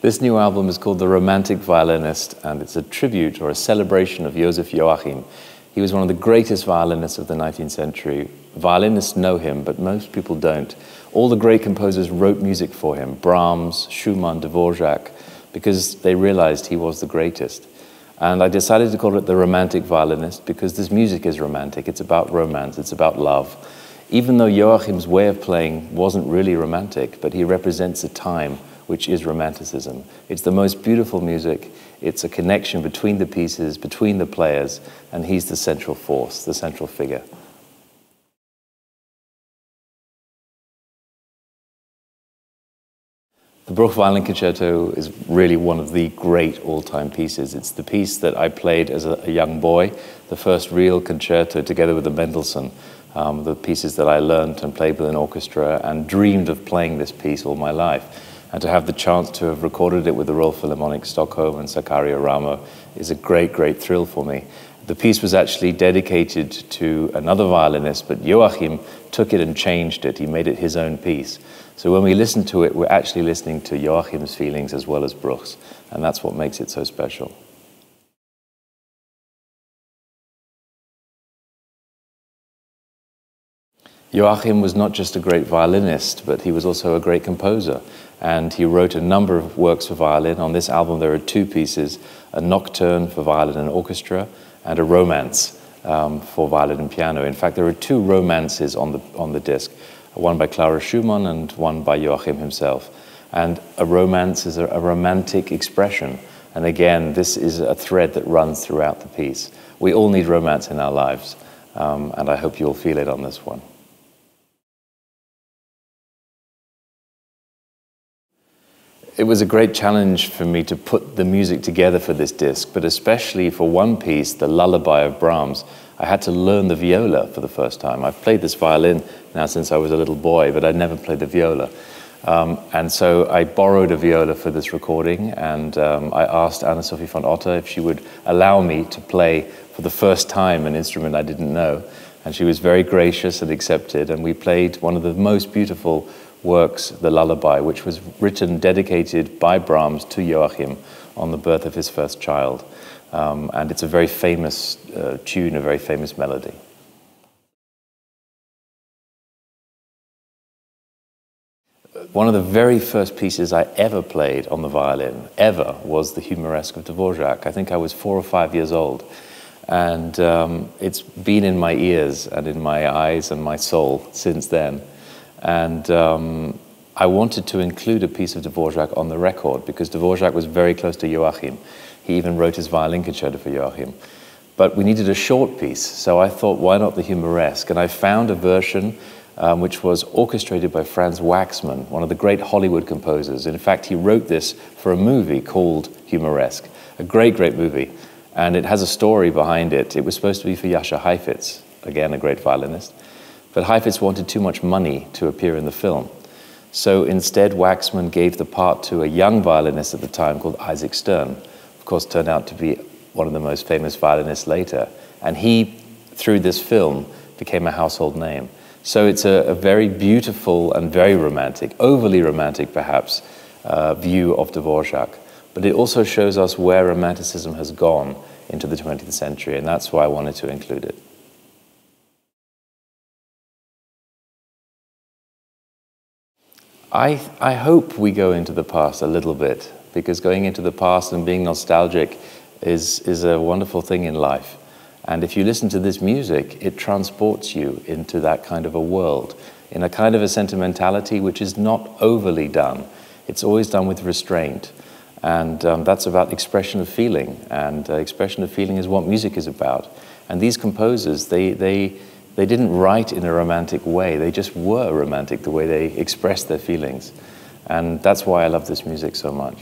This new album is called The Romantic Violinist, and it's a tribute or a celebration of Joseph Joachim. He was one of the greatest violinists of the 19th century. Violinists know him, but most people don't. All the great composers wrote music for him, Brahms, Schumann, Dvorák, because they realized he was the greatest. And I decided to call it The Romantic Violinist because this music is romantic. It's about romance, it's about love. Even though Joachim's way of playing wasn't really romantic, but he represents a time which is romanticism. It's the most beautiful music. It's a connection between the pieces, between the players, and he's the central force, the central figure. The Bruch Violin Concerto is really one of the great all-time pieces. It's the piece that I played as a young boy, the first real concerto together with the Mendelssohn, the pieces that I learned and played with an orchestra and dreamed of playing this piece all my life. And to have the chance to have recorded it with the Royal Philharmonic Stockholm and Sakari Oramo is a great, great thrill for me. The piece was actually dedicated to another violinist, but Joachim took it and changed it. He made it his own piece. So when we listen to it, we're actually listening to Joachim's feelings as well as Bruch's, and that's what makes it so special. Joachim was not just a great violinist, but he was also a great composer. And he wrote a number of works for violin. On this album there are two pieces, a Nocturne for violin and orchestra, and a romance for violin and piano. In fact, there are two romances on the disc, one by Clara Schumann and one by Joachim himself. And a romance is a romantic expression. And again, this is a thread that runs throughout the piece. We all need romance in our lives, and I hope you'll feel it on this one. It was a great challenge for me to put the music together for this disc, but especially for one piece, the Lullaby of Brahms, I had to learn the viola for the first time. I've played this violin now since I was a little boy, but I'd never played the viola. And so I borrowed a viola for this recording, and I asked Anne Sofie von Otter if she would allow me to play for the first time an instrument I didn't know. And she was very gracious and accepted, and we played one of the most beautiful works, the Lullaby, which was written, dedicated by Brahms to Joachim on the birth of his first child. And it's a very famous tune, a very famous melody. One of the very first pieces I ever played on the violin, ever, was the Humoresque of Dvorák. I think I was 4 or 5 years old. And it's been in my ears and in my eyes and my soul since then. And I wanted to include a piece of Dvorák on the record because Dvorák was very close to Joachim. He even wrote his violin concerto for Joachim. But we needed a short piece, so I thought, why not the Humoresque? And I found a version which was orchestrated by Franz Waxman, one of the great Hollywood composers. In fact, he wrote this for a movie called Humoresque, a great, great movie. And it has a story behind it. It was supposed to be for Jascha Heifetz, again, a great violinist. But Heifetz wanted too much money to appear in the film. So instead, Waxman gave the part to a young violinist at the time called Isaac Stern. Of course, turned out to be one of the most famous violinists later. And he, through this film, became a household name. So it's a very beautiful and very romantic, overly romantic perhaps, view of Dvorák. But it also shows us where romanticism has gone into the 20th century, and that's why I wanted to include it. I hope we go into the past a little bit, because going into the past and being nostalgic is a wonderful thing in life. And if you listen to this music, it transports you into that kind of a world, in a kind of a sentimentality which is not overly done. It's always done with restraint. And that's about expression of feeling. And expression of feeling is what music is about. And these composers, they didn't write in a romantic way. They just were romantic the way they expressed their feelings. And that's why I love this music so much.